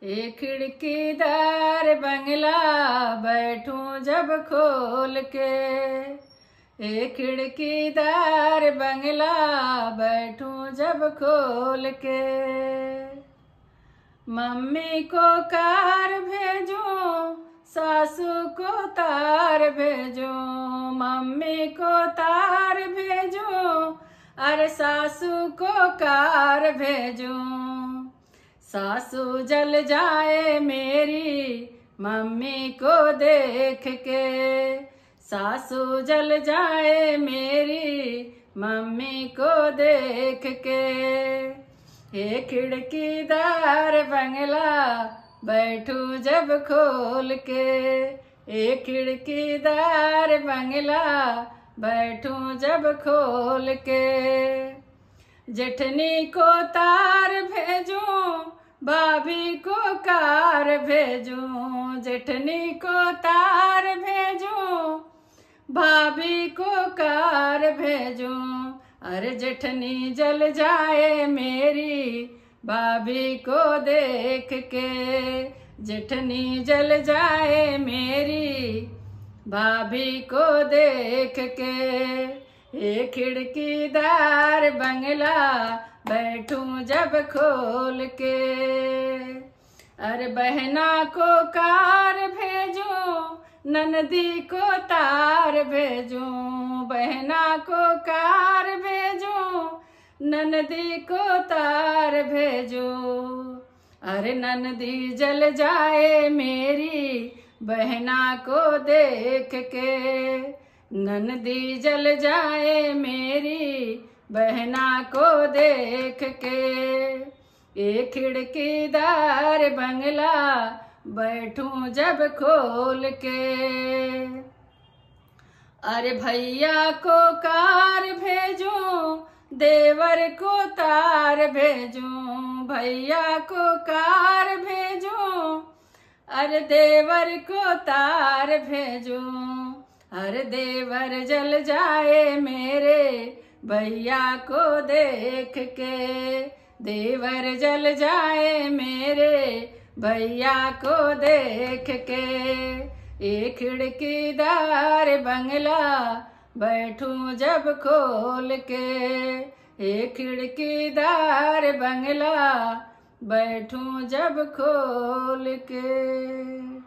एक खिड़कीदार बंगला बैठूं जब खोल के। एक खिड़कीदार बंगला बैठूं जब खोल के। मम्मी को कार भेजूं, सासू को तार भेजूं। मम्मी को तार भेजूं, अरे सासू को कार भेजूं। सासू जल जाए मेरी मम्मी को देख के। सासू जल जाए मेरी मम्मी को देख के। एक खिड़कीदार बंगला बैठूं जब खोल के। एक खिड़कीदार बंगला बैठूं जब खोल के। जेठनी को तार भेजूं, भाभी को कार भेजूं। जेठनी को तार भेजूं, भाभी को कार भेजूं। अरे जेठनी जल जाए मेरी भाभी को देख के। जेठनी जल जाए मेरी भाभी को देख के। एक खिड़कीदार बंगला बैठूं जब खोल के। अरे बहना को कार भेजूं, ननदी को तार भेजूं। बहना को कार भेजूं, ननदी को तार भेजूं। अरे ननदी जल जाए मेरी बहना को देख के। ननदी जल जाए मेरी बहना को देख के। एक खिड़कीदार बंगला बैठूं जब खोल के। अरे भैया को कार भेजूं, देवर को तार भेजूं। भैया को कार भेजूं, अरे देवर को तार भेजूं। अरे देवर जल जाए मेरे भैया को देख के। देवर जल जाए मेरे भैया को देख के। एक खिड़कीदार बंगला बैठूं जब खोल के। एक खिड़कीदार बंगला बैठूं जब खोल के।